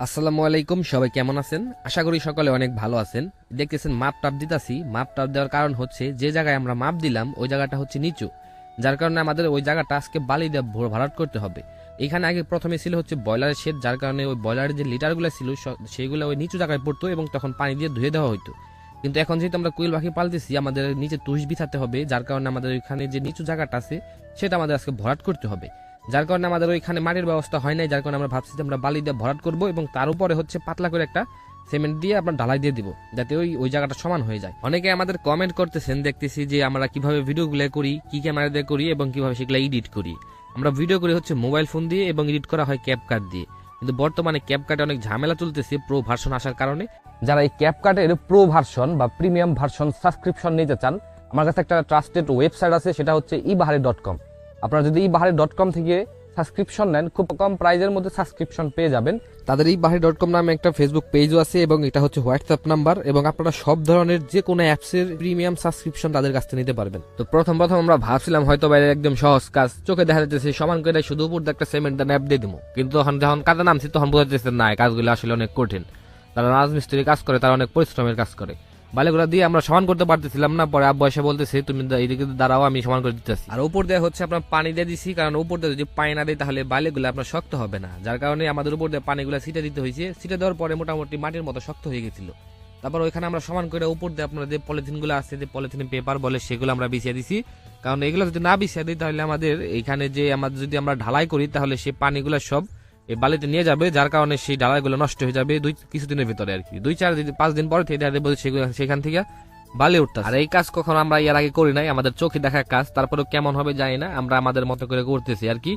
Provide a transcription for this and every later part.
আসসালামু আলাইকুম, সবাই কেমন আছেন? আশা করি সকলে অনেক ভালো আছেন। দেখতেছেন মাপ টাপ দিতাছি। মাপ টাপ দেওয়ার কারণ হচ্ছে যে জায়গায় আমরা মাপ দিলাম ওই জায়গাটা হচ্ছে নিচু, যার কারণে আমাদের ওই জায়গাটা আজকে বালি দিয়ে ভরাট করতে হবে। এখানে আগে প্রথমে ছিল হচ্ছে বয়লারের শেড, যার কারণে ওই বয়লারের যে লিটারগুলো ছিল সেগুলো ওই নিচু জায়গায় পড়তো এবং তখন পানি দিয়ে ধুয়ে দেওয়া হতো। কিন্তু এখন যেহেতু আমরা কুইল পাখি পালতেছি, আমাদের নিচে তুষ বিছাতে হবে, যার কারণে আমাদের ওইখানে যে নিচু জায়গাটা আছে সেটা আমাদের আজকে ভরাট করতে হবে। যার কারণে আমাদের ওইখানে মাটির ব্যবস্থা হয় নাই, যার কারণে আমরা ভাবছি যে আমরা বালি দিয়ে ভরাট করবো এবং তার উপরে হচ্ছে পাতলা করে একটা সিমেন্ট দিয়ে আমরা ঢালাই দিয়ে দিব, যাতে ওই ওই জায়গাটা সমান হয়ে যায়। অনেকে আমাদের কমেন্ট করতেছেন, দেখতেছি যে আমরা কিভাবে ভিডিওগুলো করি, কি ক্যামেরা দিয়ে করি এবং কিভাবে সেগুলো এডিট করি। আমরা ভিডিও করি হচ্ছে মোবাইল ফোন দিয়ে এবং এডিট করা হয় ক্যাপকাট দিয়ে। কিন্তু বর্তমানে ক্যাপকাটে অনেক ঝামেলা চলতেছে প্রো ভার্সন আসার কারণে। যারা এই ক্যাপকাটের প্রো ভার্সন বা প্রিমিয়াম ভার্সন সাবস্ক্রিপশন নিতে চান, আমার কাছে একটা ট্রাস্টেড ওয়েবসাইট আছে, সেটা হচ্ছে ibaharí.com। আপনারা যদি ibaharí.com থেকে সাবস্ক্রিপশন নেন, খুব কম প্রাইজের মধ্যে সাবস্ক্রিপশন পেয়ে যাবেন। তাদের ibaharí.com নামে একটা ফেসবুক পেজও আছে এবং এটা হচ্ছে হোয়াটসঅ্যাপ নাম্বার, এবং আপনারা সব ধরনের যে কোনো অ্যাপসের প্রিমিয়াম সাবস্ক্রিপশন তাদের কাছ থেকে নিতে পারবেন। তো প্রথম আমরা ভাবছিলাম হয়তো বাইরে একদম সহজ কাজ, চোখে দেখা যাচ্ছে সমান করে শুধু উপর একটা সিমেন্ট ন্যাপ দিয়ে দিব, কিন্তু যখন কাজে নামছি তখন বোঝা যাচ্ছে না, কাজগুলো আসলে অনেক কঠিন। তারা রাজমিস্ত্রি কাজ করে, তারা অনেক পরিশ্রমের কাজ করে। বালিগুলা দিয়ে আমরা সমান করতে পারতেছিলাম না, পরে আব্বু এসে বলতেছে তুমি এইদিকে দাঁড়াও, আমি সমান করে দিতেছি। আর উপর দিয়ে হচ্ছে আপনার পানি দিয়ে দিছি, কারণ উপর দিয়ে যদি পানি না দিই তাহলে বালিগুলো আপনার শক্ত হবে না, যার কারণে আমাদের উপর দিয়ে পানিগুলো ছিটে দিতে হয়েছে। ছিটে দেওয়ার পরে মোটামুটি মাটির মতো শক্ত হয়ে গেছিল। তারপর ওইখানে আমরা সমান করে উপর দিয়ে আপনার যে পলিথিন গুলো আছে, যে পলিথিন পেপার বলে, সেগুলো আমরা বিছিয়ে দিছি। কারণ এগুলো যদি না বিছিয়ে দিই তাহলে আমাদের এইখানে যে আমাদের যদি আমরা ঢালাই করি তাহলে সেই পানিগুলো সব এই বালিতে নিয়ে যাবে, যার কারণে সেই ঢালাইগুলো নষ্ট হয়ে যাবে কিছুদিনের ভিতরে আর কি, 2-4 দিন পরে সেখান থেকে বালি উঠতে। আর এই কাজ কখনো আমরা এর আগে করি নাই, আমাদের চোখে দেখা কাজ, তারপরে কেমন হবে জানি না, আমরা আমাদের মতো করে করতেছি আর কি।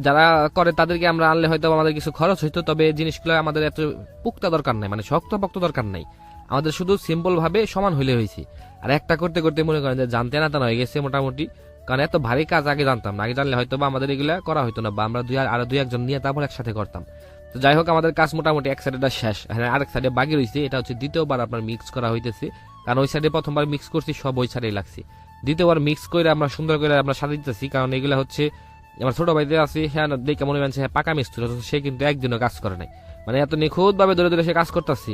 যারা করে তাদেরকে আমরা আনলে হয়তো আমাদের কিছু খরচ হইতো, তবে জিনিসগুলো আমাদের এত পুক্তা দরকার নাই, মানে শক্ত পক্ত দরকার নাই, আমাদের শুধু সিম্পল ভাবে সমান হইলে হয়েছে। আর একটা করতে করতে মনে করেন যে জানতে না তা হয়ে গেছে মোটামুটি, কারণ এত ভারী কাজ আগে জানতাম না, আগে জানলে হয়তো বা আমাদের এগুলা করা হইতো না, বা আমরা আরো দুই একজন নিয়ে তারপর একসাথে করতাম। তো যাই হোক, আমাদের কাজ মোটামুটি এক সাইডে শেষ, আরেক সাইডে বাকি রয়েছে। এটা হচ্ছে দ্বিতীয়বার আপনার মিক্স করা হইতেছে, কারণ ওই সাইডে প্রথমবার মিক্স করছি সব ওই সাইডে লাগছে, দ্বিতীয়বার মিক্স করে আমরা সুন্দর করে আমরা সাজিয়ে দিতেছি। কারণ এগুলা হচ্ছে আমার ছোট ভাইতে আছে, হ্যাঁ দেখে মনে হচ্ছে হ্যাঁ পাকা মিস্ত্রি, সে কিন্তু একদিনও কাজ করে নাই, মানে এত নিখুঁত ভাবে ধরে ধরে সে কাজ করতেছি।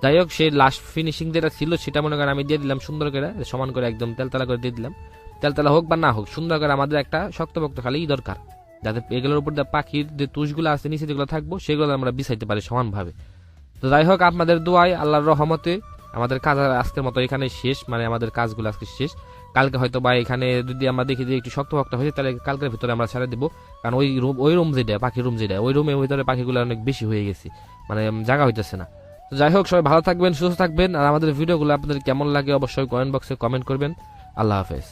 যাই হোক, সেই লাস্ট ফিনিশিং যেটা ছিল সেটা মনে করেন আমি দিয়ে দিলাম সুন্দর করে, সমান করে একদম তেলতলা করে দিয়ে দিলাম। তেলতলা হোক বা না হোক, সুন্দর করে আমাদের একটা শক্তপোক্ত খালি দরকার, যাতে এগুলোর উপর পাখির যে তুষগুলো আছে নিচে যেগুলো থাকবো সেগুলো আমরা বিছাইতে পারি সমানভাবে। তো যাই হোক, আপনাদের দোয়ায় আল্লাহর রহমতে আমাদের কাজ আজকের মতো এখানে শেষ, মানে আমাদের কাজগুলো আজকে শেষ। কালকে হয়তো বা এখানে যদি আমরা দেখি যে একটু শক্তপোক্ত হয়েছে, তাহলে কালকের ভিতরে আমরা ছেড়ে দেবো, কারণ ওই রুম যেটা পাখির রুম যেটা, ওই রুমের ভিতরে পাখিগুলো অনেক বেশি হয়ে গেছে, মানে জায়গা হইতেছে না। তো যাই হোক, সবাই ভালো থাকবেন, সুস্থ থাকবেন, আর আমাদের ভিডিওগুলো আপনাদের কেমন লাগে অবশ্যই কমেন্ট বক্সে কমেন্ট করবেন। আল্লাহ হাফেজ।